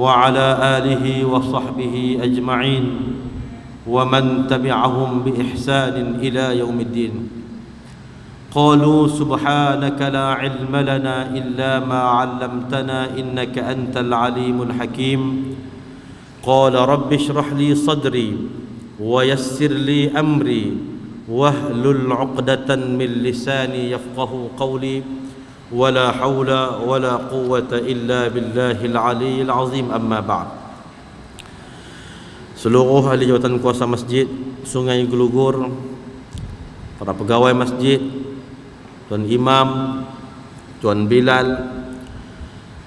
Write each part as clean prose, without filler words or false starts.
وعلى آله وصحبه أجمعين ومن تبعهم بإحسان إلى يوم الدين. قالوا سبحانك لا علم لنا إلا ما علمتنا إنك أنت العليم الحكيم. قال رب اشرح لي صدري ويسر لي أمري واحلل عقدة من لساني يفقه قولي ولا حول ولا قوة إلا بالله العلي العظيم. أما بعد. Seluruh ahli jawatan kuasa masjid Sungai Gelugur, para pegawai masjid, Tuan Imam, Tuan Bilal,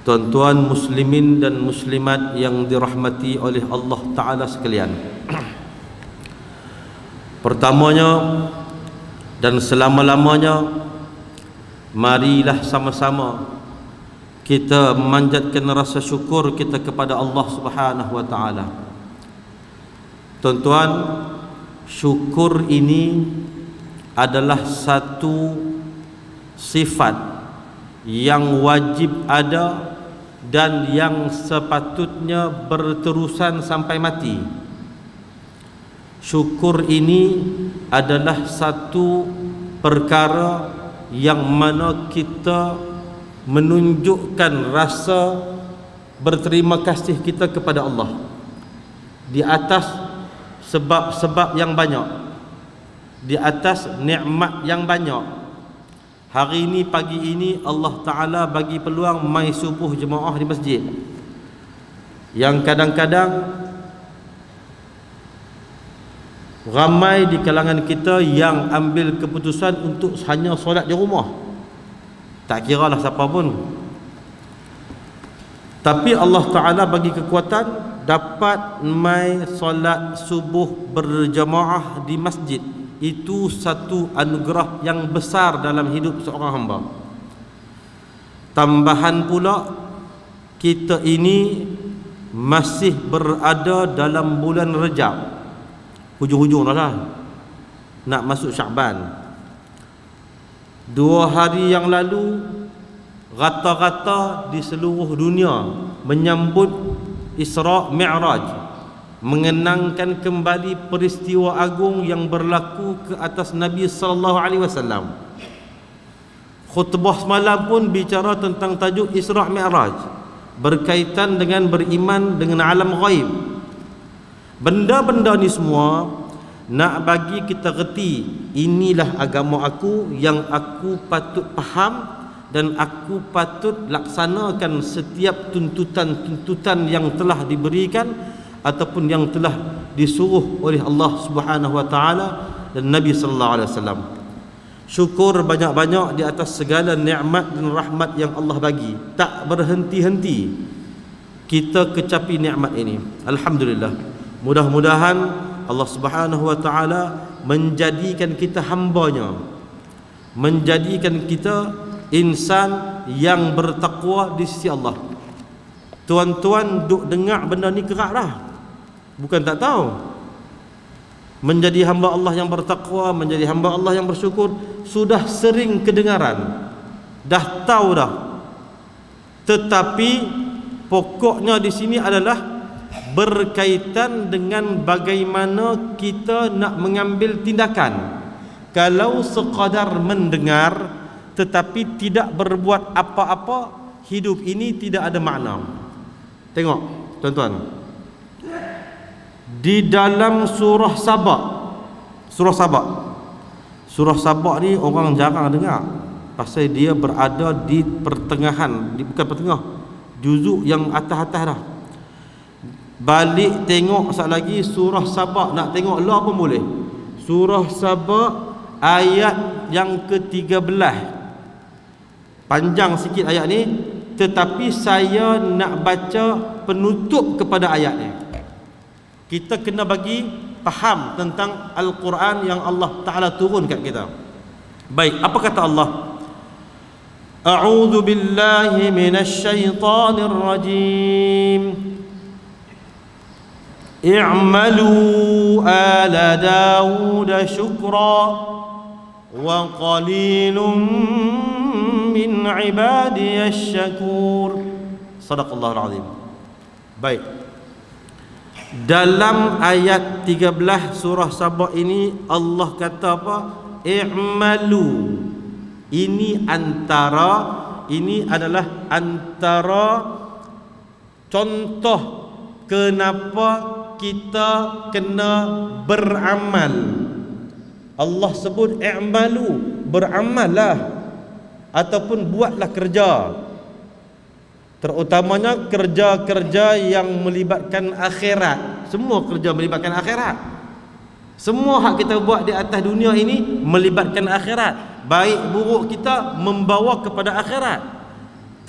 tuan-tuan muslimin dan muslimat yang dirahmati oleh Allah Ta'ala sekalian. Pertamanya dan selama-lamanya, marilah sama-sama kita memanjatkan rasa syukur kita kepada Allah Subhanahu wa Ta'ala. Tuan-tuan, syukur ini adalah satu sifat yang wajib ada dan yang sepatutnya berterusan sampai mati. Syukur ini adalah satu perkara yang mana kita menunjukkan rasa berterima kasih kita kepada Allah di atas sebab-sebab yang banyak, di atas nikmat yang banyak. Hari ini, pagi ini, Allah Ta'ala bagi peluang mai subuh jemaah di masjid, yang kadang-kadang ramai di kalangan kita yang ambil keputusan untuk hanya solat di rumah, tak kira lah siapa pun. Tapi Allah Ta'ala bagi kekuatan dapat mai solat subuh berjamaah di masjid. Itu satu anugerah yang besar dalam hidup seorang hamba. Tambahan pula, kita ini masih berada dalam bulan Rejab, hujung-hujung dah lah, nak masuk Syaban. 2 hari yang lalu, rata-rata di seluruh dunia menyambut Isra' Mi'raj, mengenangkan kembali peristiwa agung yang berlaku ke atas Nabi sallallahu alaihi wasallam. Khutbah semalam pun bicara tentang tajuk Isra' Mi'raj, berkaitan dengan beriman dengan alam ghaib. Benda-benda ni semua nak bagi kita reti, inilah agama aku yang aku patut faham dan aku patut laksanakan setiap tuntutan-tuntutan yang telah diberikan ataupun yang telah disuruh oleh Allah Subhanahu wa Ta'ala dan Nabi sallallahu alaihi wasallam. Syukur banyak-banyak di atas segala nikmat dan rahmat yang Allah bagi. Tak berhenti-henti kita kecapi nikmat ini. Alhamdulillah. Mudah-mudahan Allah Subhanahu wa Ta'ala menjadikan kita hambanya, menjadikan kita insan yang bertakwa di sisi Allah. Tuan-tuan duk dengar benda ni kerak dah, bukan tak tahu. Menjadi hamba Allah yang bertakwa, menjadi hamba Allah yang bersyukur, sudah sering kedengaran, dah tahu dah. Tetapi pokoknya di sini adalah berkaitan dengan bagaimana kita nak mengambil tindakan. Kalau sekadar mendengar tetapi tidak berbuat apa-apa, hidup ini tidak ada makna. Tengok tuan-tuan, di dalam surah Sabah ni orang jarang dengar, pasal dia berada di pertengahan, bukan pertengah, juzuk yang atas-atas dah. Balik tengok sekali lagi surah Sabah, nak tengok lah pun boleh. Surah Sabah ayat yang ke-13, panjang sikit ayat ni, tetapi saya nak baca penutup kepada ayat ni. Kita kena bagi faham tentang Al-Quran yang Allah Ta'ala turun kat kita. Baik, apa kata Allah? A'udzu billahi minasy syaithanir rajim. I'malu ala Daud syukra wa qalilun min ibadiyasy syakur. Sadaqallahul azim. Baik. Dalam ayat 13 surah Sabah ini Allah kata apa? I'malu. Ini adalah antara contoh kenapa kita kena beramal. Allah sebut i'malu, beramallah ataupun buatlah kerja. Terutamanya kerja-kerja yang melibatkan akhirat. Semua kerja melibatkan akhirat. Semua hak kita buat di atas dunia ini melibatkan akhirat. Baik buruk kita membawa kepada akhirat.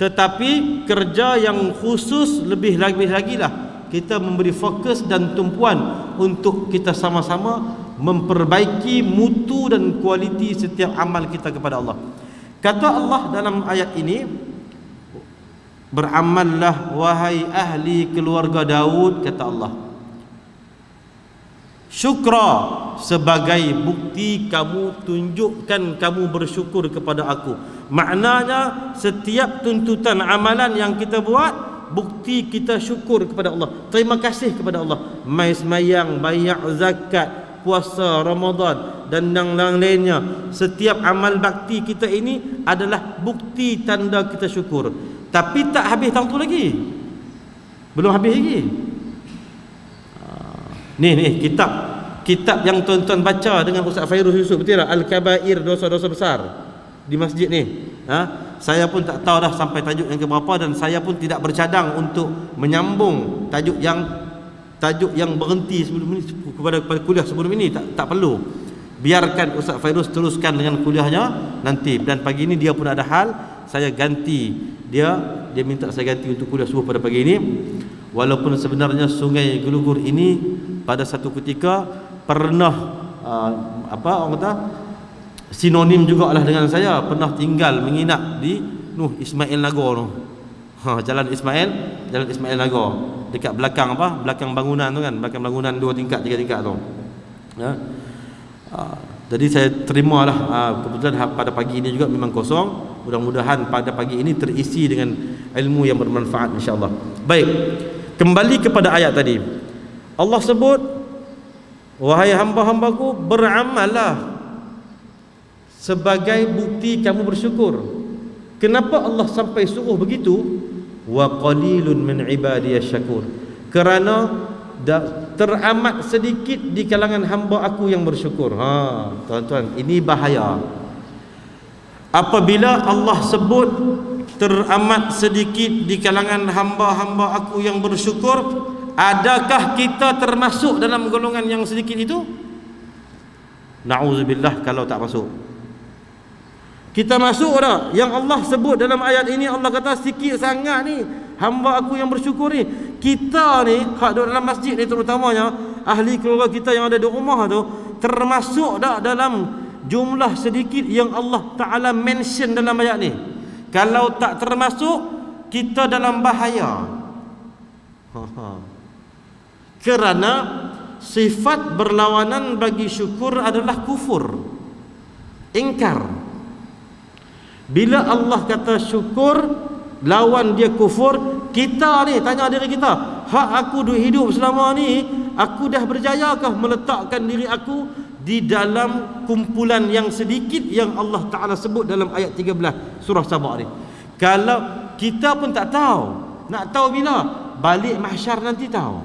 Tetapi kerja yang khusus lebih lagi lah kita memberi fokus dan tumpuan untuk kita sama-sama memperbaiki mutu dan kualiti setiap amal kita kepada Allah. Kata Allah dalam ayat ini, beramallah wahai ahli keluarga Daud, kata Allah, syukra, sebagai bukti kamu tunjukkan kamu bersyukur kepada aku. Maknanya setiap tuntutan amalan yang kita buat, bukti kita syukur kepada Allah, terima kasih kepada Allah. Mai semayang, bayar zakat, puasa Ramadan dan yang lainnya, setiap amal bakti kita ini adalah bukti tanda kita syukur. Tapi tak habis tahun tu lagi, belum habis lagi. Ni kitab yang tuan-tuan baca dengan Ustaz Fairuz Yusuf, betul tak? Al-Kabair, dosa-dosa besar di masjid ni. Saya pun tak tahu dah sampai tajuk yang keberapa, dan saya pun tidak bercadang untuk menyambung tajuk yang berhenti sebelum ini kepada kuliah sebelum ini. Tak perlu. Biarkan Ustaz Fairuz teruskan dengan kuliahnya nanti. Dan pagi ini dia pun ada hal, saya ganti dia minta saya ganti untuk kuliah subuh pada pagi ini. Walaupun sebenarnya Sungai Gelugur ini pada satu ketika pernah orang kata sinonim jugalah dengan saya, pernah tinggal menginap di Ismail Nagor tu. Jalan Ismail Nagor, dekat belakang belakang bangunan tu kan, belakang bangunan 2 tingkat 3 tingkat tu. Jadi saya terimalah, kebetulan pada pagi ini juga memang kosong. Mudah-mudahan pada pagi ini terisi dengan ilmu yang bermanfaat insya-Allah. Baik, kembali kepada ayat tadi. Allah sebut, wahai hamba-hambaku, beramallah sebagai bukti kamu bersyukur. Kenapa Allah sampai suruh begitu? Wa qalilun min ibadiyasy syakur. Kerana teramat sedikit di kalangan hamba aku yang bersyukur. Tuan-tuan, ini bahaya. Apabila Allah sebut teramat sedikit di kalangan hamba-hamba aku yang bersyukur, adakah kita termasuk dalam golongan yang sedikit itu? Na'udzubillah kalau tak masuk. Kita masuk tak? Yang Allah sebut dalam ayat ini, Allah kata sikit sangat ni hamba aku yang bersyukur ni. Kita ni hak dalam masjid ni, terutamanya ahli keluarga kita yang ada di rumah tu, termasuk tak dalam jumlah sedikit yang Allah Ta'ala mention dalam ayat ni? Kalau tak termasuk, kita dalam bahaya. Kerana sifat berlawanan bagi syukur adalah kufur, ingkar. Bila Allah kata syukur, lawan dia kufur, kita ni tanya diri kita, hak aku hidup selama ni, aku dah berjayakah meletakkan diri aku di dalam kumpulan yang sedikit yang Allah Ta'ala sebut dalam ayat 13 surah Sabah ni? Kalau kita pun tak tahu, nak tahu bila? Balik mahsyar nanti tahu.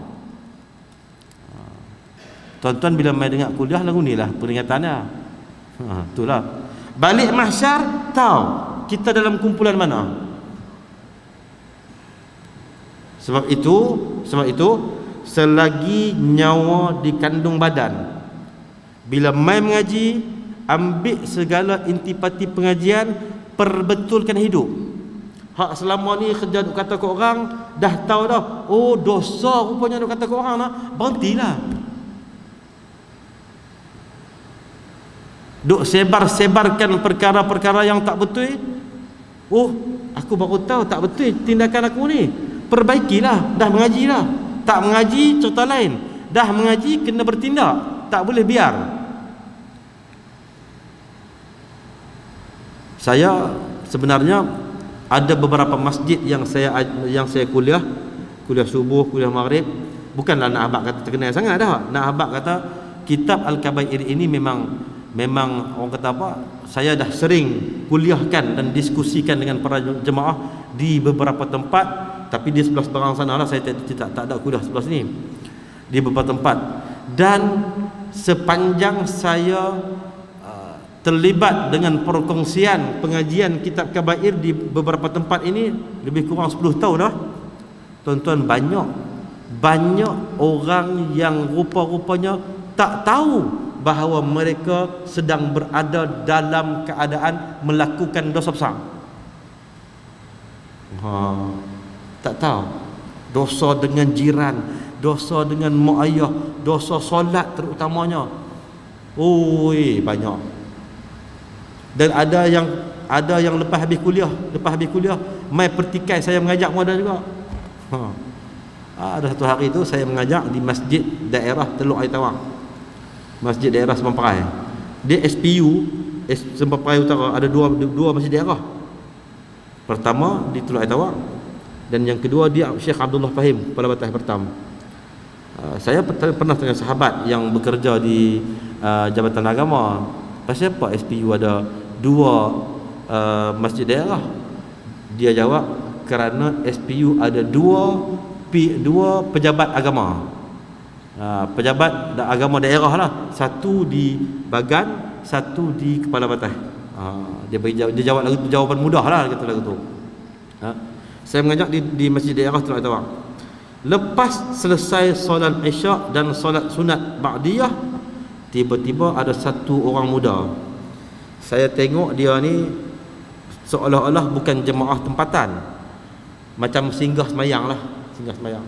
Tuan-tuan bila mai dengar kuliah lagu ni lah peringatannya. Itulah. Balik mahsyar tahu kita dalam kumpulan mana. Sebab itu selagi nyawa dikandung badan, bila mai mengaji, ambil segala intipati pengajian, perbetulkan hidup. Hak selama ni kerja duk kata ke orang, dah tahu dah, oh dosa rupanya duk kata ke orang dah, berhentilah. Duk sebar-sebarkan perkara-perkara yang tak betul. Oh, aku baru tahu tak betul tindakan aku ni. Perbaikilah, dah mengajilah. Tak mengaji cerita lain. Dah mengaji kena bertindak, tak boleh biar. Saya sebenarnya ada beberapa masjid yang saya kuliah subuh, kuliah maghrib. Bukanlah nak habaq kata terkenal sangat dah. Nak habaq kata kitab Al-Kabair ini memang orang kata apa, saya dah sering kuliahkan dan diskusikan dengan para jemaah di beberapa tempat, tapi di sebelah seberang sana lah, saya tak ada kuliah sebelah sini, di beberapa tempat. Dan sepanjang saya terlibat dengan perkongsian pengajian kitab Kabair di beberapa tempat ini, lebih kurang 10 tahun dah, tuan-tuan, banyak orang yang rupa-rupanya tak tahu bahawa mereka sedang berada dalam keadaan melakukan dosa besar. Tak tahu. Dosa dengan jiran, dosa dengan mak ayah, dosa solat terutamanya. Banyak. Dan ada yang lepas habis kuliah mai pertikai saya mengajak muda juga. Ada satu hari tu saya mengajak di masjid daerah Teluk Air Tawang, masjid daerah Semamperai. Dia SPU Semamperai Utara, ada dua masjid daerah. Pertama di Teluk Air Tawang, dan yang kedua dia Syekh Abdullah Fahim, Kepala Batas Pertam. Saya pernah dengan sahabat yang bekerja di Jabatan Agama, pasal apa SPU ada dua masjid daerah? Dia jawab, kerana SPU ada dua pejabat agama, pejabat agama daerah lah, satu di Bagan, satu di Kepala Batas. Dia jawab lagu tu, jawapan mudah lah kata lagu tu. Saya mengajak di masjid daerah Teluk Air Tawang. Lepas selesai solat Isyak dan solat sunat Ba'diyah, tiba-tiba ada satu orang muda. Saya tengok dia ni seolah-olah bukan jemaah tempatan, macam singgah semayang lah, singgah semayang.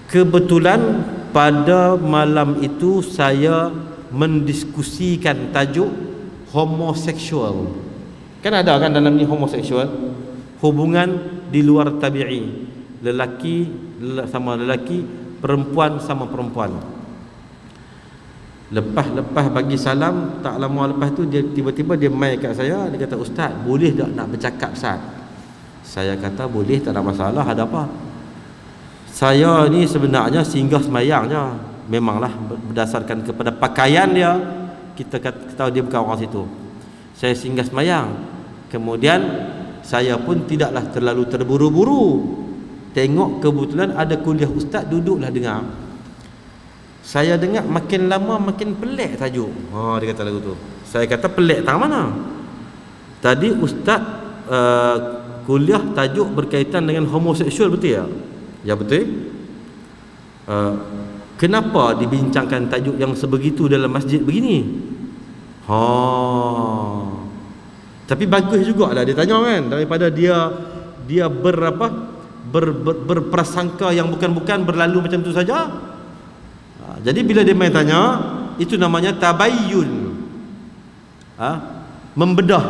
Kebetulan pada malam itu saya mendiskusikan tajuk homoseksual. Kan ada kan dalam ni homoseksual, hubungan di luar tabi'i, lelaki sama lelaki, perempuan sama perempuan. Lepas bagi salam, tak lama lepas tu dia tiba-tiba dia mai kat saya, dia kata, "Ustaz, boleh tak nak bercakap, Ustaz?" Saya kata, "Boleh, tak ada masalah. Ada apa?" Saya ni sebenarnya singgah semayang je. Memanglah berdasarkan kepada pakaian dia, kita tahu dia bukan orang situ. Saya singgah semayang. Kemudian saya pun tidaklah terlalu terburu-buru. Tengok kebetulan ada kuliah ustaz, duduklah dengar. Saya dengar makin lama makin pelik tajuk. Dia kata lagu tu. Saya kata, pelik tak mana? Tadi ustaz kuliah tajuk berkaitan dengan homoseksual, betul ya? Ya betul. Kenapa dibincangkan tajuk yang sebegitu dalam masjid begini? Tapi bagus jugalah dia tanya kan, daripada dia berprasangka yang bukan-bukan, berlalu macam tu saja. Jadi bila dia main tanya, itu namanya tabayyun. Membedah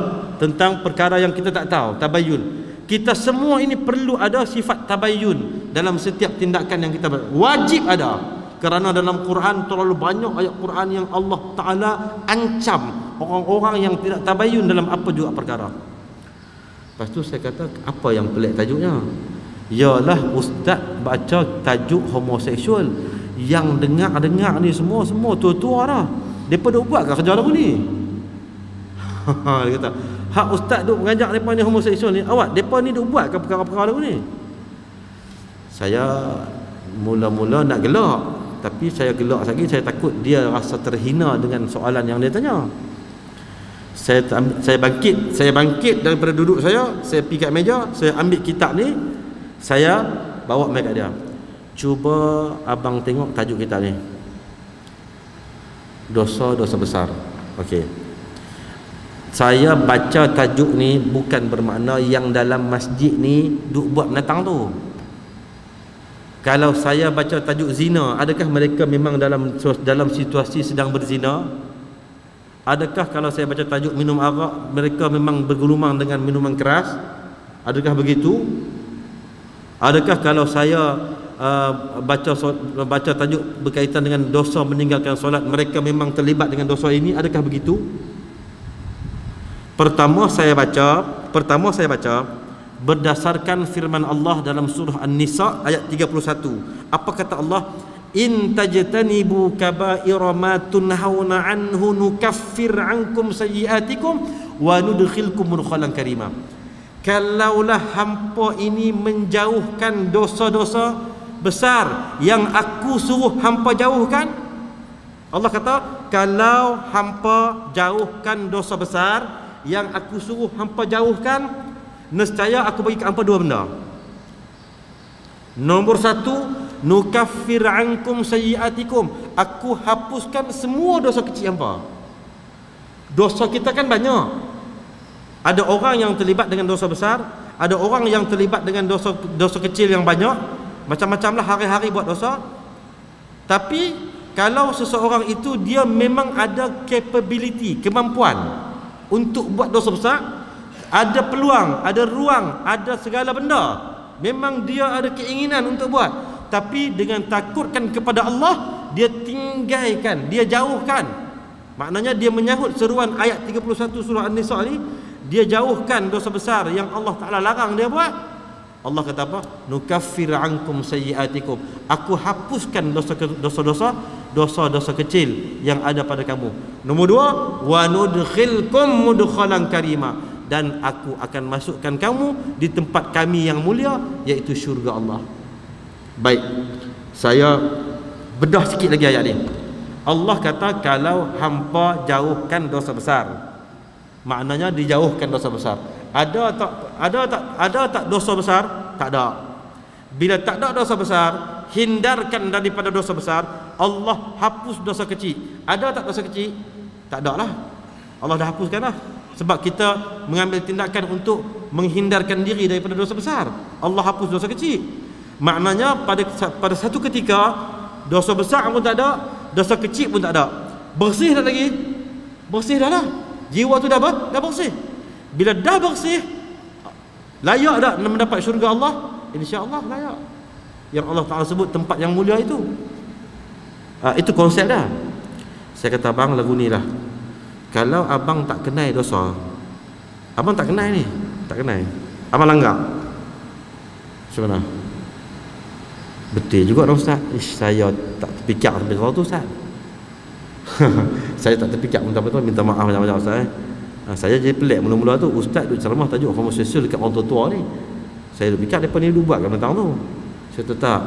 tentang perkara yang kita tak tahu, tabayyun. Kita semua ini perlu ada sifat tabayyun dalam setiap tindakan yang kita wajib ada. Kerana dalam Quran terlalu banyak ayat Quran yang Allah Ta'ala ancam orang-orang yang tidak tabayyun dalam apa juga perkara. Lepas tu saya kata, apa yang pelik tajuknya? Yalah ustaz baca tajuk homoseksual, yang dengar ni semua tua-tua dah. Depa duk buat ke kerja lagu ni? Dia kata, hak ustaz duk mengajak depa ni homoseksual ni, awak depa ni duk buat ke perkara-perkara lagu ni? Saya mula-mula nak gelak, tapi saya gelak lagi, saya takut dia rasa terhina dengan soalan yang dia tanya. Saya bangkit daripada duduk saya pergi kat meja, saya ambil kitab ni, saya bawa mai kat dia. Cuba abang tengok tajuk kitab ni. Dosa-dosa besar. Okey. Saya baca tajuk ni bukan bermakna yang dalam masjid ni duk buat menatang tu. Kalau saya baca tajuk zina, adakah mereka memang dalam situasi sedang berzina? Adakah kalau saya baca tajuk minum arak, mereka memang bergelumang dengan minuman keras? Adakah begitu? Adakah kalau saya baca tajuk berkaitan dengan dosa meninggalkan solat, mereka memang terlibat dengan dosa ini? Adakah begitu? Pertama saya baca berdasarkan firman Allah dalam surah An-Nisa ayat 31. Apa kata Allah? In tajtanibu kaba'ira ma tunhauna anhu nukaffir ankum sayyi'atikum wa nudkhilkum mudkhalan karima. Kalaulah hampa ini menjauhkan dosa-dosa besar yang aku suruh hampa jauhkan, Allah kata kalau hampa jauhkan dosa besar yang aku suruh hampa jauhkan, nescaya aku bagi hampa dua benda. Nombor satu, nukaffir ankum sayyi'atikum, aku hapuskan semua dosa kecil hampa. Dosa kita kan banyak. Ada orang yang terlibat dengan dosa besar, ada orang yang terlibat dengan dosa kecil yang banyak, macam-macam lah, hari-hari buat dosa. Tapi kalau seseorang itu dia memang ada capability, kemampuan untuk buat dosa besar, ada peluang, ada ruang, ada segala benda, memang dia ada keinginan untuk buat, tapi dengan takutkan kepada Allah, dia tinggalkan, dia jauhkan. Maknanya dia menyahut seruan ayat 31 surah An-Nisa ni, dia jauhkan dosa besar yang Allah Ta'ala larang dia buat. Allah kata apa? Nukaffir ankum sayyi'atikum, aku hapuskan dosa-dosa kecil yang ada pada kamu. Nombor dua, wa nudkhilkum mudkhalan karima, dan aku akan masukkan kamu di tempat kami yang mulia, iaitu syurga Allah. Baik, saya bedah sikit lagi ayat ni. Allah kata kalau hampa jauhkan dosa besar, maknanya dijauhkan dosa besar. Ada tak dosa besar? Tak ada. Bila tak ada dosa besar, hindarkan daripada dosa besar, Allah hapus dosa kecil. Ada tak dosa kecil? Tak ada lah, Allah dah hapuskan lah. Sebab kita mengambil tindakan untuk menghindarkan diri daripada dosa besar, Allah hapus dosa kecil. Maknanya pada satu ketika dosa besar pun tak ada, dosa kecil pun tak ada. Bersih dah lagi? Bersih dah lah. Jiwa tu dah bersih. Bila dah bersih, layak tak mendapat syurga Allah? InsyaAllah layak. Yang Allah Ta'ala sebut tempat yang mulia itu. Itu konsep dah. Saya kata, abang lagu ni lah, kalau abang tak kenal dosa, abang tak kenal ni, tak kenal, abang langgar, macam mana? Betul juga dah Ustaz. Saya tak terfikir sampai tu Ustaz. Saya tak terfikir betul-betul, minta maaf macam-macam Ustaz. Saya jadi pelik mula-mula tu, Ustaz duk ceramah tajuk homoseksual dekat orang tua ni. Saya duk fikir depa ni duk buat kat belakang tu. Saya tetap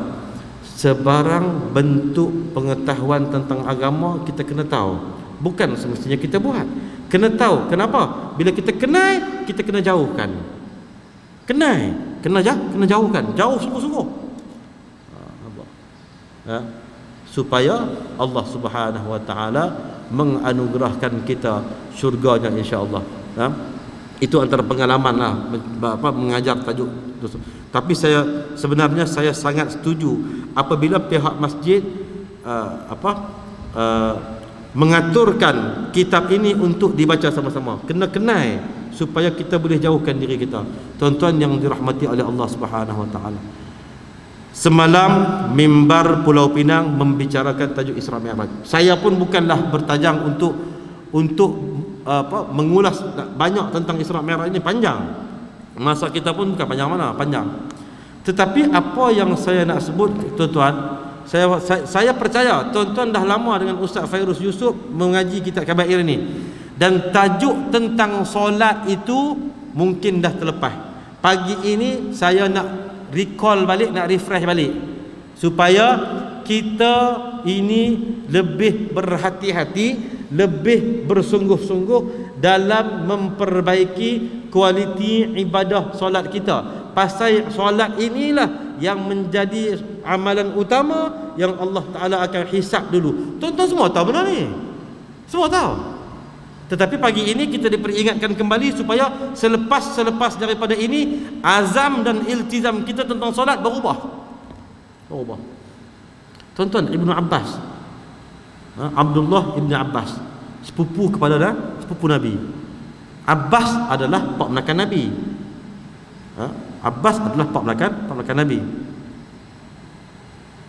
sebarang bentuk pengetahuan tentang agama kita kena tahu. Bukan semestinya kita buat. Kena tahu. Kenapa? Bila kita kenal, kita kena jauhkan. Kenal, kena jauhkan. Jauh sungguh-sungguh. Supaya Allah Subhanahu Wa Taala menganugerahkan kita syurganya, insya-Allah. Itu antara pengalaman lah, mengajar tajuk dosa. Tapi sebenarnya saya sangat setuju apabila pihak masjid mengaturkan kitab ini untuk dibaca sama-sama. Kena kenal supaya kita boleh jauhkan diri kita. Tuan-tuan yang dirahmati oleh Allah Subhanahu Wa Taala, semalam mimbar Pulau Pinang membicarakan tajuk Isra Mi'raj. Saya pun bukanlah bertajang untuk mengulas banyak tentang Isra Mi'raj ini, panjang. Masa kita pun bukan panjang mana, panjang. Tetapi apa yang saya nak sebut, tuan-tuan, saya percaya tuan-tuan dah lama dengan Ustaz Fairuz Yusof mengaji kitab Kabair ini, dan tajuk tentang solat itu mungkin dah terlepas. Pagi ini saya nak recall balik, nak refresh balik, supaya kita ini lebih berhati-hati, lebih bersungguh-sungguh dalam memperbaiki kualiti ibadah solat kita. Pasal solat inilah yang menjadi amalan utama yang Allah Ta'ala akan hisap dulu. Tuan-tuan semua tahu benda ni, semua tahu. Tetapi pagi ini kita diperingatkan kembali supaya selepas daripada ini, azam dan iltizam kita tentang solat berubah. Tuan-tuan, Ibnu Abbas, Abdullah Ibn Abbas, sepupu Nabi. Abbas adalah pak menakan Nabi. Abbas adalah pak menakan Nabi.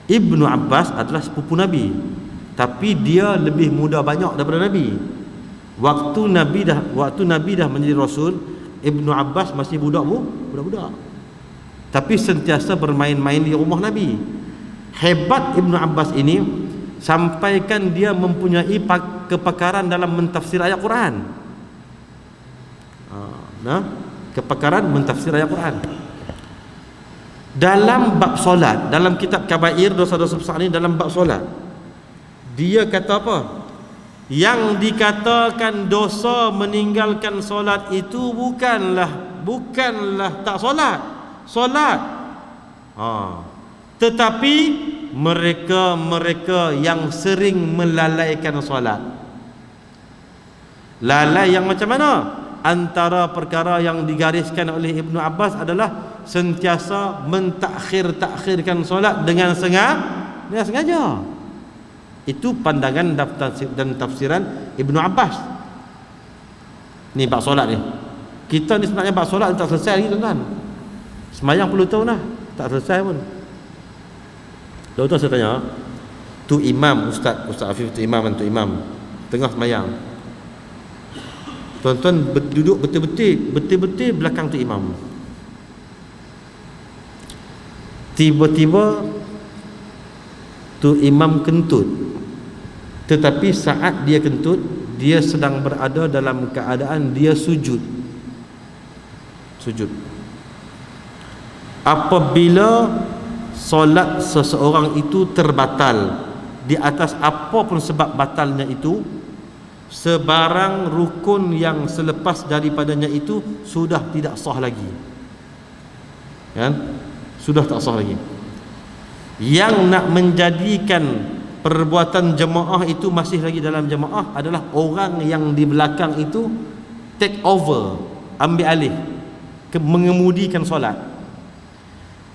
Ibnu Abbas adalah sepupu Nabi, tapi dia lebih muda banyak daripada Nabi. Waktu Nabi dah menjadi Rasul, Ibnu Abbas masih budak-budak, tapi sentiasa bermain-main di rumah Nabi. Hebat Ibnu Abbas ini, sampaikan dia mempunyai kepakaran dalam mentafsir ayat Quran. Kepakaran mentafsir ayat Quran. Dalam bab solat, dalam kitab Kabair, dosa-dosa besar ini, dalam bab solat, dia kata apa? Yang dikatakan dosa meninggalkan solat itu bukanlah tak solat, tetapi mereka yang sering melalaikan solat. Lalai yang macam mana? Antara perkara yang digariskan oleh Ibnu Abbas adalah sentiasa mentakhir-takhirkan solat dengan sengaja. Itu pandangan dan tafsiran Ibnu Abbas. Ni bab solat ni. Kita ni sebenarnya bab solat tak selesai lagi tuan-tuan. Semayang perlu tahu dah, tak selesai pun. Tuan-tuan saya tanya, tu imam, Ustaz Afif tu imam, tengah semayang. Tuan-tuan duduk betul-betul belakang tu imam. Tiba-tiba tu imam kentut. Tetapi saat dia kentut, dia sedang berada dalam keadaan dia sujud. Apabila solat seseorang itu terbatal di atas apapun sebab batalnya itu, sebarang rukun yang selepas daripadanya itu sudah tidak sah lagi, kan? Sudah tak sah lagi. Yang nak menjadikan perbuatan jemaah itu masih lagi dalam jemaah adalah orang yang di belakang itu take over, ambil alih, mengemudikan solat.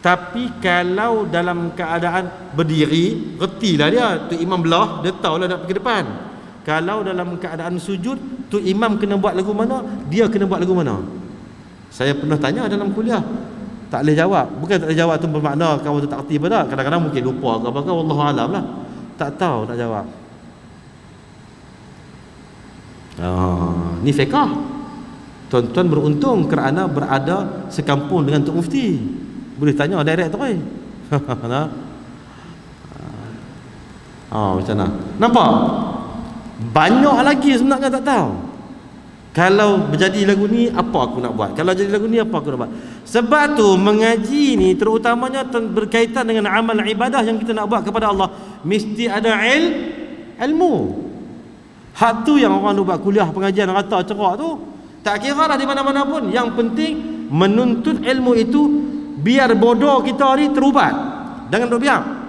Tapi kalau dalam keadaan berdiri, retilah dia, tu imam belah, dia tahulah nak pergi depan. Kalau dalam keadaan sujud, tu imam kena buat lagu mana, dia kena buat lagu mana. Saya pernah tanya dalam kuliah, tak boleh jawab. Bukan tak boleh jawab tu bermakna kamu tu tak erti apa tak. Kadang-kadang mungkin lupa ke apa ke, wallahualam lah. Tak tahu nak jawab. Ni fiqh. Tuan-tuan beruntung kerana berada sekampung dengan Tok Mufti. Boleh tanya direct tu kan. Macam mana? Nampak? Banyak lagi sebenarnya tak tahu. Kalau berjadi lagu ni, apa aku nak buat? Kalau jadi lagu ni, apa aku nak buat? Sebab tu mengaji ni terutamanya berkaitan dengan amal ibadah yang kita nak buat kepada Allah, mesti ada ilmu. Hak tu yang orang buat kuliah, pengajian, rata, cerak tu, tak kira lah di mana-mana pun. Yang penting menuntut ilmu itu biar bodoh kita ni terubat. Jangan duk biar.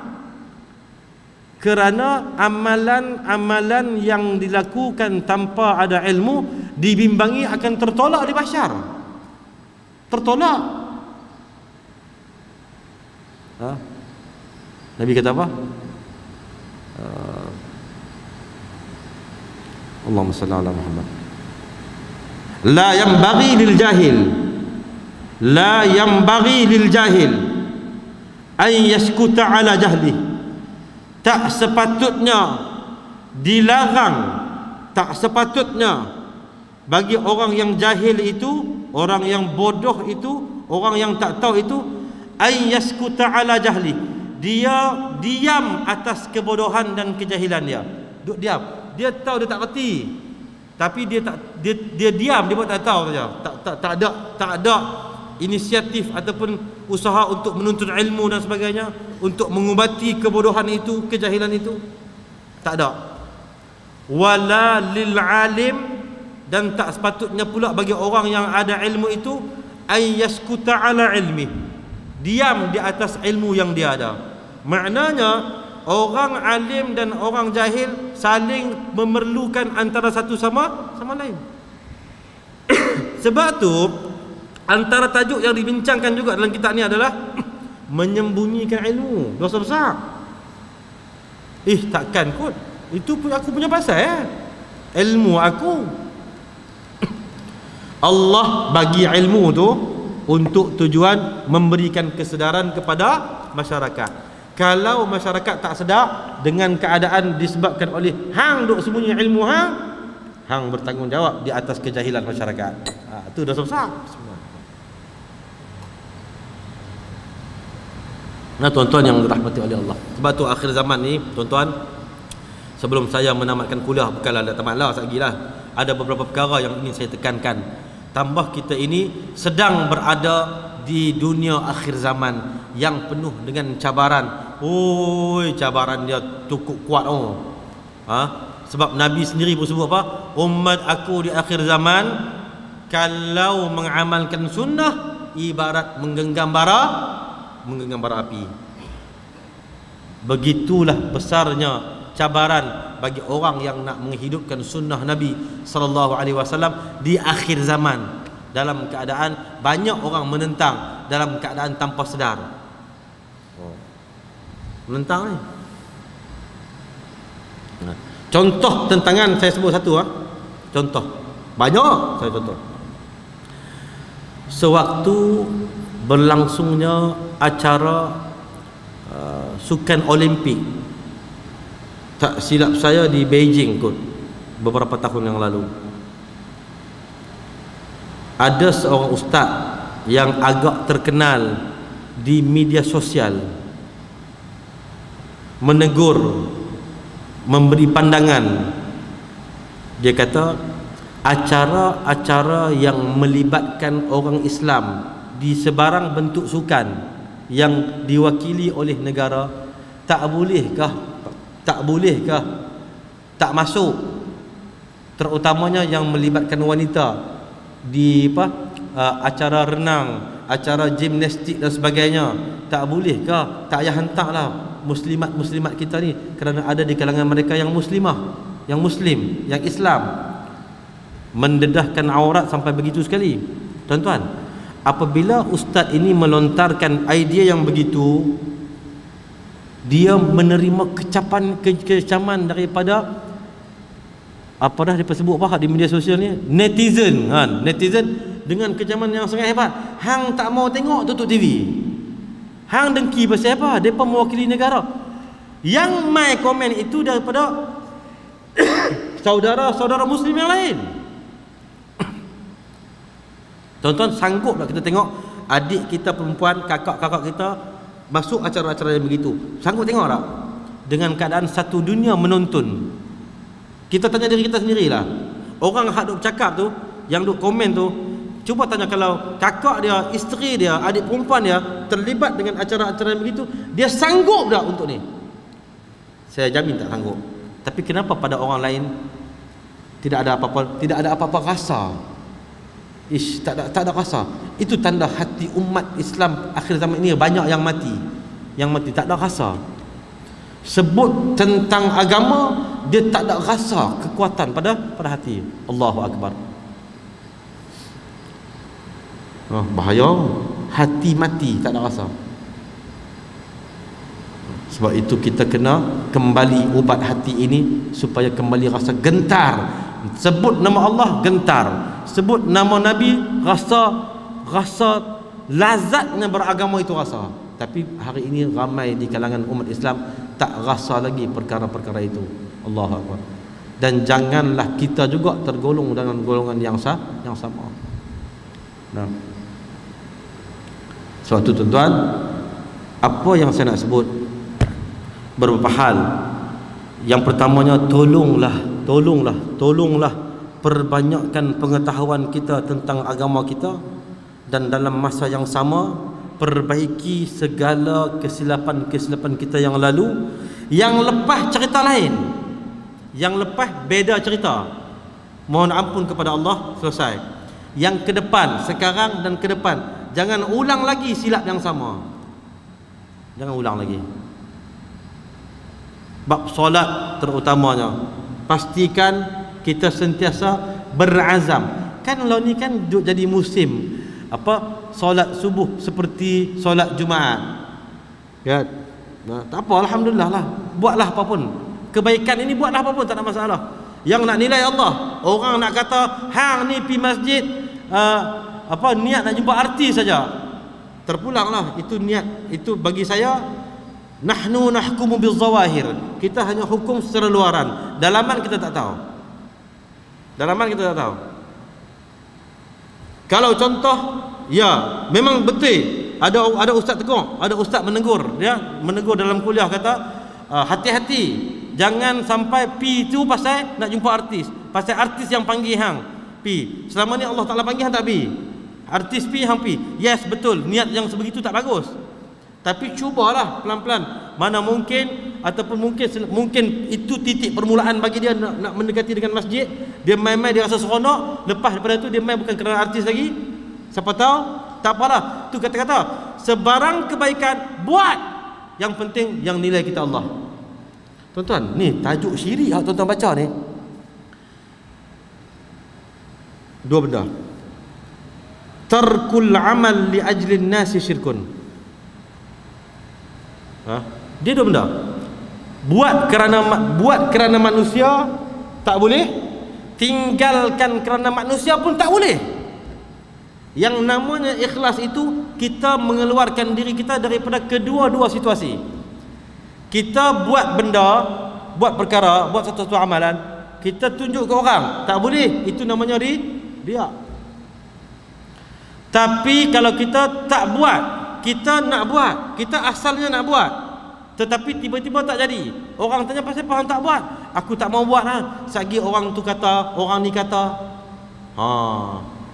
Kerana amalan-amalan yang dilakukan tanpa ada ilmu dibimbangi akan tertolak di mahsyar. Tertolak. Nabi kata apa? Allahumma salli ala Muhammad. La yanbaghi lil jahil, la yanbaghi lil jahil an yaskuta ala jahli. Tak sepatutnya dilarang, tak sepatutnya bagi orang yang jahil itu, orang yang bodoh itu, orang yang tak tahu itu, ay yaskuta ala jahli. Dia diam atas kebodohan dan kejahilan dia. Duk diam. Dia tahu dia tak reti, tapi dia diam, dia buat tak tahu saja. Tak ada inisiatif ataupun usaha untuk menuntut ilmu dan sebagainya, untuk mengubati kebodohan itu, kejahilan itu. Tak ada. Wala lil alim, dan tak sepatutnya pula bagi orang yang ada ilmu itu ay yaskuta ala ilmi, diam di atas ilmu yang dia ada. Maknanya orang alim dan orang jahil saling memerlukan antara satu sama lain. Sebab tu antara tajuk yang dibincangkan juga dalam kitab ni adalah menyembunyikan ilmu, dosa besar. Takkan kot, itu aku punya pasal ilmu aku. Allah bagi ilmu tu untuk tujuan memberikan kesedaran kepada masyarakat. Kalau masyarakat tak sedar dengan keadaan disebabkan oleh hang duk sembunyi ilmu hang bertanggungjawab di atas kejahilan masyarakat. Itu dosa besar. Nah tuan-tuan yang dirahmati oleh Allah, sebab tu akhir zaman ni tuan-tuan, sebelum saya menamatkan kuliah, bukanlah dah tamat lah lagi lah, ada beberapa perkara yang ingin saya tekankan. Tambah kita ini sedang berada di dunia akhir zaman yang penuh dengan cabaran. Oi, cabaran dia cukup kuat sebab Nabi sendiri pun sebut apa? Umat aku di akhir zaman kalau mengamalkan sunnah ibarat menggenggam bara api. Begitulah besarnya cabaran bagi orang yang nak menghidupkan sunnah Nabi sallallahu alaihi wasallam di akhir zaman, dalam keadaan banyak orang menentang, dalam keadaan tanpa sedar. Menentang ni. Contoh tentangan saya sebut satu contoh. Banyak saya contoh. Sewaktu berlangsungnya acara sukan Olimpik, tak silap saya di Beijing kot, beberapa tahun yang lalu, ada seorang ustaz yang agak terkenal di media sosial menegur, memberi pandangan. Dia kata acara-acara yang melibatkan orang Islam di sebarang bentuk sukan yang diwakili oleh negara, tak bolehkah tak masuk, terutamanya yang melibatkan wanita di acara renang, acara gimnastik dan sebagainya, tak bolehkah, tak payah hantarlah muslimat kita ni, kerana ada di kalangan mereka yang muslimah, yang muslim, yang Islam. Mendedahkan aurat sampai begitu sekali. Tuan-tuan, apabila ustaz ini melontarkan idea yang begitu, dia menerima kecaman daripada apa dah dia sebut apa di media sosial ni, netizen netizen dengan kecaman yang sangat hebat. Hang tak mau tengok tutup TV, hang dengki pasal apa? Depa mewakili negara. Yang mai komen itu daripada saudara-saudara muslim yang lain. Tuan-tuan, sanggup tak kita tengok adik kita perempuan, kakak-kakak kita masuk acara-acara yang begitu? Sanggup tengok tak? Dengan keadaan satu dunia menonton. Kita tanya diri kita sendirilah. Orang hak duk cakap tu, yang duk komen tu, cuba tanya kalau kakak dia, isteri dia, adik perempuan dia terlibat dengan acara-acara yang begitu, dia sanggup tak untuk ni? Saya jamin tak sanggup. Tapi kenapa pada orang lain tidak ada apa-apa rasa? Tak ada rasa. Itu tanda hati umat Islam akhir zaman ini banyak yang mati. Tak ada rasa. Sebut tentang agama, dia tak ada rasa kekuatan pada hati. Allahu Akbar. Bahaya. Hati mati, tak ada rasa. Sebab itu kita kena kembali ubat hati ini supaya kembali rasa gentar. Sebut nama Allah, gentar. Sebut nama Nabi, rasa lazatnya beragama itu rasa. Tapi hari ini ramai di kalangan umat Islam tak rasa lagi perkara-perkara itu. Allahu Akbar. Dan janganlah kita juga tergolong dengan golongan yang sama. Nah, sebab itu tuan-tuan, apa yang saya nak sebut beberapa hal. Yang pertamanya, tolonglah perbanyakkan pengetahuan kita tentang agama kita, dan dalam masa yang sama perbaiki segala kesilapan-kesilapan kita yang lalu. Yang lepas cerita lain, yang lepas beda cerita, mohon ampun kepada Allah, selesai. Yang ke depan, sekarang dan ke depan, jangan ulang lagi silap yang sama. Jangan ulang lagi. Bab solat terutamanya, pastikan kita sentiasa berazam. Kan lo ni kan jadi musim solat subuh seperti solat Jumaat. Ya, tak apa, alhamdulillah lah. Buatlah apa pun kebaikan ini, buatlah apa pun, tak ada masalah. Yang nak nilai Allah, orang nak kata hang ni pi masjid niat nak jumpa artis saja, terpulanglah. Itu niat, itu bagi saya nahnu nahkumu bizawahir. Kita hanya hukum secara luaran, dalaman kita tak tahu. Kalau contoh, ya memang betul ada ustaz tegur, ada ustaz menegur, dia menegur dalam kuliah kata hati-hati, jangan sampai pi tu pasal nak jumpa artis, pasal artis yang panggil hang pi. Selama ni Allah Taala panggil hang tak pi, artis pi hang pi. Yes, betul, niat yang sebegitu tak bagus, tapi cubalah pelan-pelan. Mana mungkin, ataupun mungkin itu titik permulaan bagi dia nak mendekati dengan masjid. Dia main-main, dia rasa seronok. Lepas daripada tu dia main bukan kerana artis lagi, siapa tahu, tak apalah. Tu kata-kata sebarang kebaikan buat, yang penting yang nilai kita Allah. Tuan-tuan, ni tajuk syirik yang tuan-tuan baca ni. Dua benda. Tarkul amal li ajlin nasi syirkun. Dia dua benda. Buat kerana manusia tak boleh, tinggalkan kerana manusia pun tak boleh. Yang namanya ikhlas itu kita mengeluarkan diri kita daripada kedua-dua situasi. Kita buat benda, buat perkara, buat satu amalan, kita tunjuk ke orang, tak boleh. Itu namanya riak. Tapi kalau kita tak buat, kita nak buat, kita asalnya nak buat, tetapi tiba-tiba tak jadi. Orang tanya pasal apa hang tak buat? Aku tak mau buat lah. Sagi orang tu kata, orang ni kata.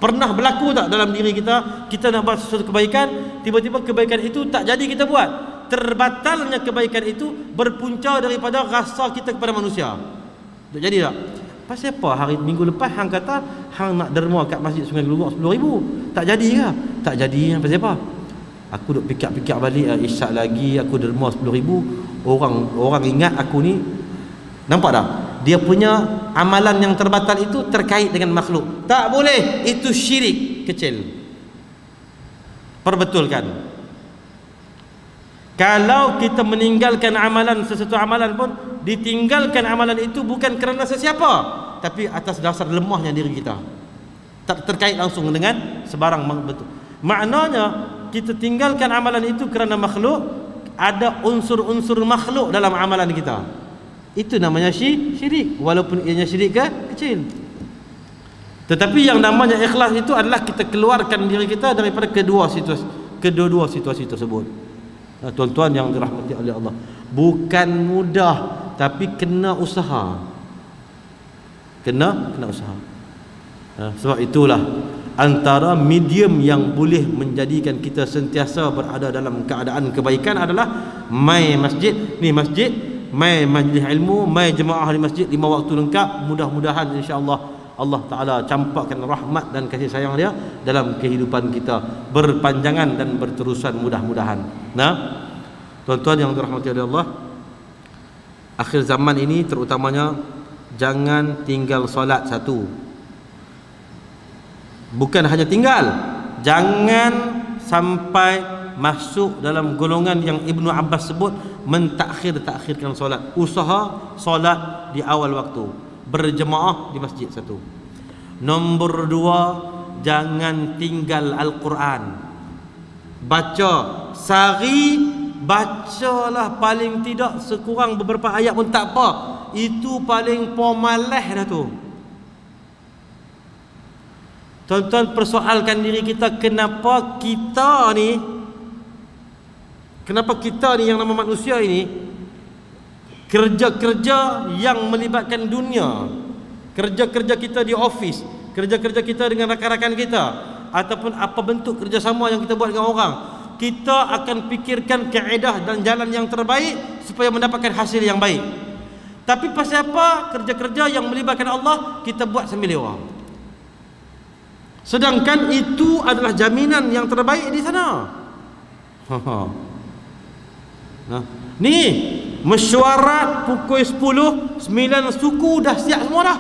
Pernah berlaku tak dalam diri kita, kita nak buat sesuatu kebaikan, tiba-tiba kebaikan itu tak jadi kita buat. Terbatalnya kebaikan itu berpunca daripada rasa kita kepada manusia. Tak jadi tak? Pasal apa hari minggu lepas hang kata hang nak derma kat masjid Sungai Geluguk 10,000, tak jadi ke? Tak jadi. Pasal apa? Aku duk fikir-fikir balik, isyak lagi aku derma 10,000, orang ingat aku ni. Nampak tak? Dia punya amalan yang terbatal itu terkait dengan makhluk. Tak boleh, itu syirik kecil. Perbetulkan. Kalau kita meninggalkan amalan, sesuatu amalan pun ditinggalkan amalan itu bukan kerana sesiapa, tapi atas dasar lemahnya diri kita. Tak terkait langsung dengan sebarang betul. Maknanya kita tinggalkan amalan itu kerana makhluk, ada unsur-unsur makhluk dalam amalan kita. Itu namanya syirik, walaupun ianya syirik kecil. Tetapi yang namanya ikhlas itu adalah kita keluarkan diri kita daripada kedua situasi tersebut. Tuan-tuan yang dirahmati oleh Allah, bukan mudah, tapi kena usaha. Kena usaha. Sebab itulah antara medium yang boleh menjadikan kita sentiasa berada dalam keadaan kebaikan adalah mai masjid. Ni masjid, mai majlis ilmu, mai jemaah di masjid 5 waktu lengkap. Mudah-mudahan insya-Allah Allah Ta'ala campakkan rahmat dan kasih sayang dia dalam kehidupan kita, berpanjangan dan berterusan mudah-mudahan. Nah, tuan-tuan yang dirahmati oleh Allah, akhir zaman ini terutamanya jangan tinggal solat satu. Bukan hanya tinggal, jangan sampai masuk dalam golongan yang Ibnu Abbas sebut mentakhir-takhirkan solat. Usaha solat di awal waktu, berjemaah di masjid satu. Nombor 2, jangan tinggal Al-Quran. Baca sehari, bacalah paling tidak sekurang beberapa ayat pun tak apa. Itu paling pemalas dah tu. Tuan-tuan, persoalkan diri kita, kenapa kita ni yang nama manusia ini kerja-kerja yang melibatkan dunia, kerja-kerja kita di office, kerja-kerja kita dengan rakan-rakan kita, ataupun apa bentuk kerjasama yang kita buat dengan orang, kita akan fikirkan kaedah dan jalan yang terbaik supaya mendapatkan hasil yang baik. Tapi pasal apa kerja-kerja yang melibatkan Allah kita buat sambil lewat, sedangkan itu adalah jaminan yang terbaik di sana. Ni mesyuarat pukul 10, 9 suku dah siap semua dah,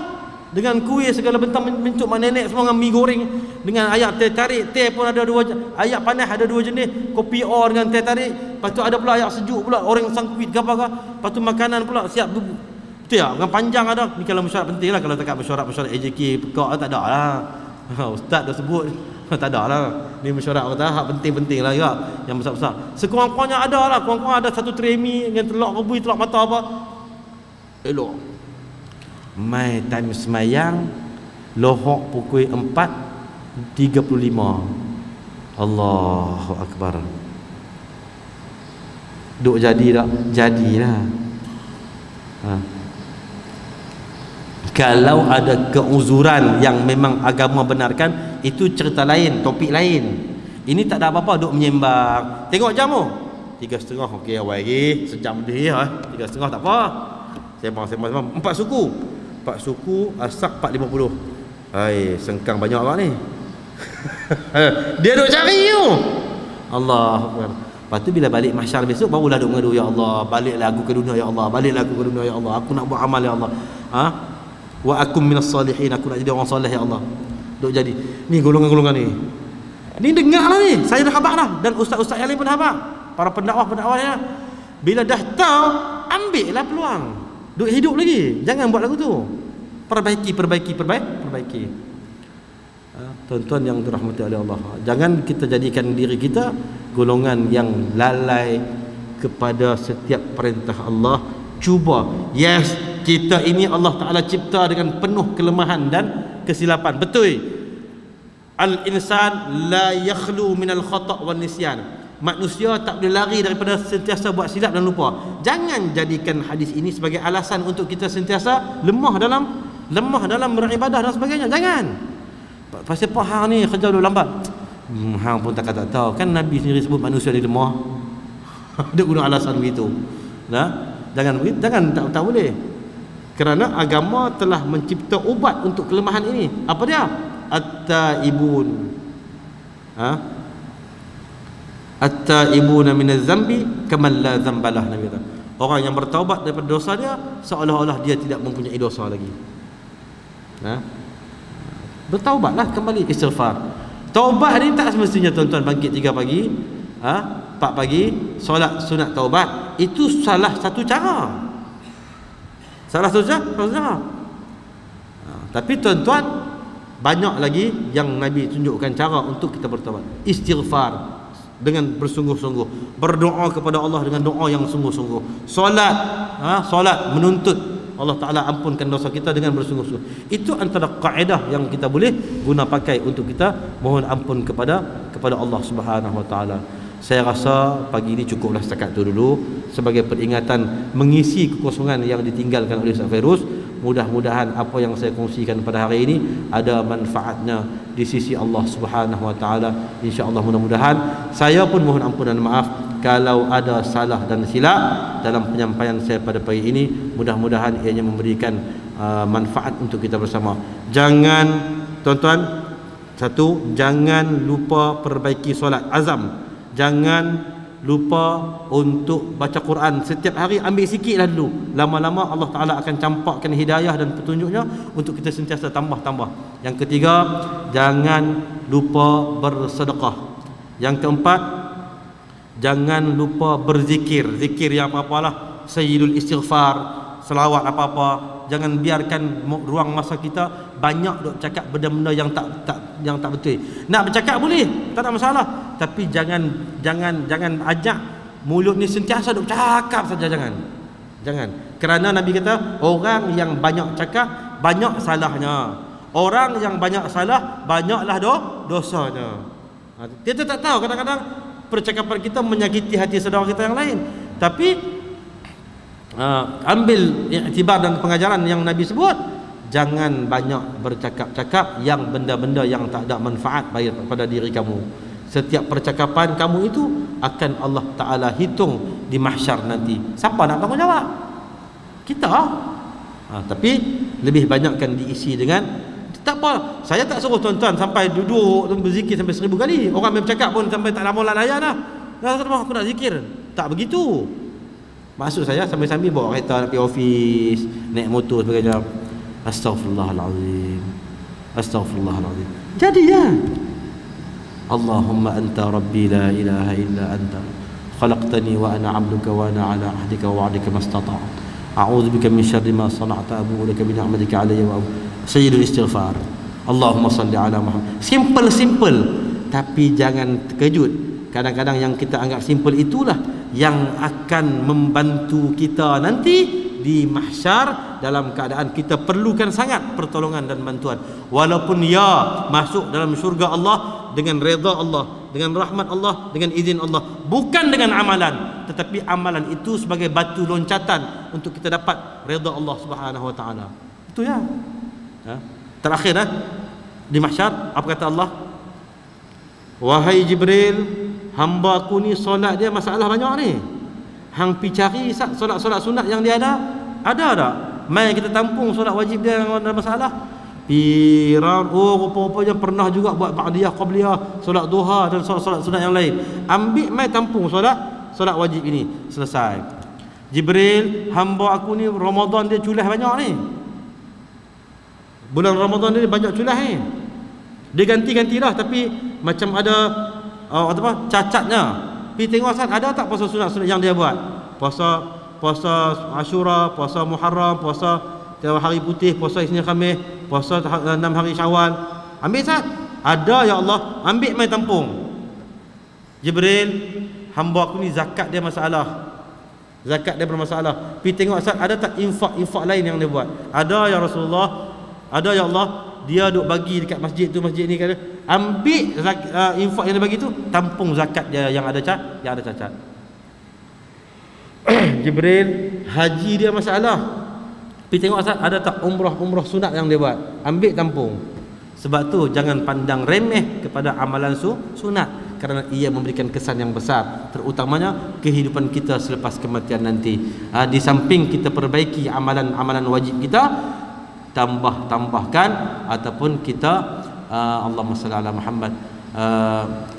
dengan kuih segala bentuk mak nenek semua, dengan mi goreng, dengan ayam teh tarik. Teh pun ada 2, ayam panas ada 2 jenis, kopi or dengan teh tarik. Lepas tu ada pula ayam sejuk pula, orang sangkuit ke apa ke. Lepas tu makanan pula siap betul ya, dengan panjang ada. Ni kalau mesyuarat penting lah. Kalau dekat mesyuarat AJK pekak tak ada lah. Ustaz dah sebut tak ada lah. Ni mesyuarat kata hak penting-penting lah juga, yang besar-besar. Sekurang-kurangnya ada lah, kurang-kurang ada 1 tray mi dengan telur rebus, telur mata apa. Elok. Mai time semayang lohok pukul 4, 35. Allahu Akbar. Duk jadi tak? Jadilah. Kalau ada keuzuran yang memang agama benarkan, itu cerita lain, topik lain. Ini tak ada apa-apa, duk menyembang. Tengok jam tu 3.30. Okey, awal lagi sejam dia 3.30 tak apa. Sembang 4 suku. 4 suku asak 4.50. Hai, sengkang banyak orang ni. Dia duk cari tu. Allah Akbar. Lepas tu bila balik mahsyar besok barulah duk mengadu, ya Allah, baliklah aku ke dunia ya Allah, baliklah aku ke dunia ya Allah. Aku nak buat amal ya Allah. Wa akum minas salihin, aku nak jadi orang soleh ya Allah. Duk jadi. Ni golongan-golongan ni. Ni dengarlah ni. Saya dah habaq dah, dan ustaz-ustaz yang lain pun dah habaq. Para pendakwah-pendakwah ya. Bila dah tahu, ambillah peluang. Duk hidup lagi. Jangan buat lagu tu. Perbaiki. Tuan-tuan yang dirahmati oleh Allah, jangan kita jadikan diri kita golongan yang lalai kepada setiap perintah Allah. Cuba, yes, kita ini Allah Ta'ala cipta dengan penuh kelemahan dan kesilapan. Betul, al-insan la yakhlu minal khata' wal nisyan. Manusia tak boleh lari daripada sentiasa buat silap dan lupa. Jangan jadikan hadis ini sebagai alasan untuk kita sentiasa lemah dalam beribadah dan sebagainya. Jangan. Pasal apa hang ni kerja dulu lambat. Hang pun tak tahu kan Nabi sendiri sebut manusia ni lemah. Dia guna alasan begitu. Nah, jangan tak boleh. Kerana agama telah mencipta ubat untuk kelemahan ini. Apa dia? At-taibun. At-taibuna minaz zambi kaman la zambalah, Nabi kata. Orang yang bertaubat daripada dosa dia seolah-olah dia tidak mempunyai dosa lagi. Bertaubatlah kembali, istighfar. Taubat ni tak semestinya tuan-tuan bangkit 3 pagi, 4 pagi, solat sunat taubat. Itu salah satu cara. Tapi tuan-tuan, banyak lagi yang Nabi tunjukkan cara untuk kita bertaubat. Istighfar dengan bersungguh-sungguh, berdoa kepada Allah dengan doa yang sungguh-sungguh. Solat, solat menuntut Allah Ta'ala ampunkan dosa kita dengan bersungguh-sungguh. Itu antara kaedah yang kita boleh guna pakai untuk kita mohon ampun kepada Allah Subhanahu Wa Ta'ala. Saya rasa pagi ini cukuplah setakat itu dulu sebagai peringatan mengisi kekosongan yang ditinggalkan oleh Ustaz Fairuz. Mudah-mudahan apa yang saya kongsikan pada hari ini ada manfaatnya di sisi Allah Subhanahu Wa Ta'ala. InsyaAllah mudah-mudahan. Saya pun mohon ampun dan maaf kalau ada salah dan silap dalam penyampaian saya pada pagi ini. Mudah-mudahan ianya memberikan manfaat untuk kita bersama. Jangan, tuan-tuan, satu, jangan lupa perbaiki solat. Azam, jangan lupa untuk baca Quran setiap hari. Ambil sikitlah dulu. Lama-lama Allah Ta'ala akan campakkan hidayah dan petunjuknya untuk kita sentiasa tambah-tambah. Yang ketiga, jangan lupa bersedekah. Yang keempat, jangan lupa berzikir. Zikir yang apa-apalah, sayyidul istighfar, selawat apa-apa. Jangan biarkan ruang masa kita banyak duk cakap benda-benda yang tak betul. Nak bercakap boleh, tak ada masalah, tapi jangan ajak mulut ni sentiasa duk cakap saja. Jangan. Kerana Nabi kata orang yang banyak cakap banyak salahnya. Orang yang banyak salah banyaklah dosanya. Kita tak tahu, kadang-kadang percakapan kita menyakiti hati saudara kita yang lain. Tapi ambil iktibar dan pengajaran yang Nabi sebut. Jangan banyak bercakap-cakap yang benda-benda yang tak ada manfaat pada diri kamu. Setiap percakapan kamu itu akan Allah Ta'ala hitung di mahsyar nanti. Siapa nak tanggungjawab? Kita. Tapi lebih banyakkan diisi dengan, tak apa, saya tak suruh tuan-tuan sampai duduk berzikir sampai 1000 kali. Orang yang bercakap pun sampai tak lama layan dah. Aku nak zikir. Tak begitu. Maksud saya sambil-sambil bawa kereta nak pergi ofis, naik motor sebagainya. Astaghfirullahalazim. Jadi ya. Allahumma anta rabbi la ilaha illa anta khalaqtani wa ana 'abduka wa ana 'ala 'ahdika wa wa'dika mastata'tu. A'udzu bika min syarri ma sana'tu abu'u laka bi ni'matika 'alayya wa sayyidul istighfar. Allahumma salli 'ala Muhammad. Simple, tapi jangan terkejut. Kadang-kadang yang kita anggap simple itulah yang akan membantu kita nanti di mahsyar dalam keadaan kita perlukan sangat pertolongan dan bantuan. Walaupun ya masuk dalam syurga Allah dengan redha Allah, dengan rahmat Allah, dengan izin Allah, bukan dengan amalan, tetapi amalan itu sebagai batu loncatan untuk kita dapat redha Allah Subhanahu wa taala. Itu ya. Terakhir di mahsyar apa kata Allah? Wahai Jibril, hamba aku ni solat dia masalah banyak ni. Hang pi cari solat-solat sunat yang dia ada tak? Mai kita tampung solat wajib dia yang ada masalah. Piran, rupa-rupanya pernah juga buat ba'diyah, qabliyah, solat duha dan solat-solat sunat yang lain. Ambil mai tampung solat wajib ini, selesai. Jibril, hamba aku ni Ramadan dia culah banyak ni. Bulan Ramadan dia banyak culah ni. Dia ganti-gantilah tapi macam ada cacatnya. Pergi tengok Ustaz, ada tak puasa sunat-sunat yang dia buat? Puasa Ashura, puasa Muharram, puasa hari putih, puasa Isnin Khamis, puasa 6 hari Syawal. Ambil Ustaz. Ada ya Allah, ambil mai tampung. Jibril, hamba aku ni zakat dia masalah. Zakat dia bermasalah. Pergi tengok Ustaz, ada tak infak lain yang dia buat? Ada ya Rasulullah. Ada ya Allah. Dia duk bagi dekat masjid tu, masjid ni kata, ambil infak yang dia bagi tu, tampung zakat dia yang ada cacat. Jibril, haji dia masalah. Pergi tengok Ustaz, ada tak umrah sunat yang dia buat? Ambil tampung. Sebab tu jangan pandang remeh kepada amalan sunat, kerana ia memberikan kesan yang besar, terutamanya kehidupan kita selepas kematian nanti. Di samping kita perbaiki amalan wajib kita, tambahkan ataupun kita Allahumma salli ala Muhammad,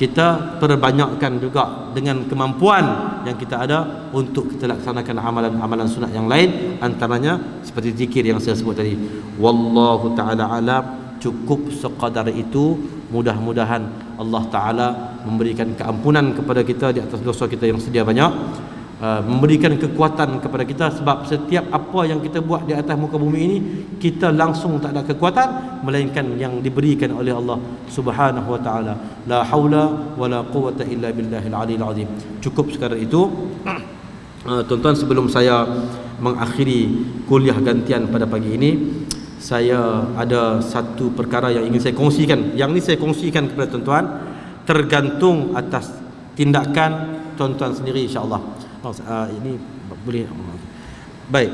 kita perbanyakkan juga dengan kemampuan yang kita ada untuk kita laksanakan amalan sunat yang lain, antaranya seperti zikir yang saya sebut tadi. Wallahu taala alam. Cukup sekadar itu. Mudah-mudahan Allah taala memberikan keampunan kepada kita di atas dosa kita yang sedia banyak, memberikan kekuatan kepada kita, sebab setiap apa yang kita buat di atas muka bumi ini kita langsung tak ada kekuatan melainkan yang diberikan oleh Allah Subhanahu wa taala. La haula wala quwwata illa billahil aliyil azim. Cukup sekadar itu. Tuan-tuan, sebelum saya mengakhiri kuliah gantian pada pagi ini, saya ada satu perkara yang ingin saya kongsikan. Yang ni saya kongsikan kepada tuan-tuan, tergantung atas tindakan tuan-tuan sendiri, insya-Allah. Ini boleh. Baik.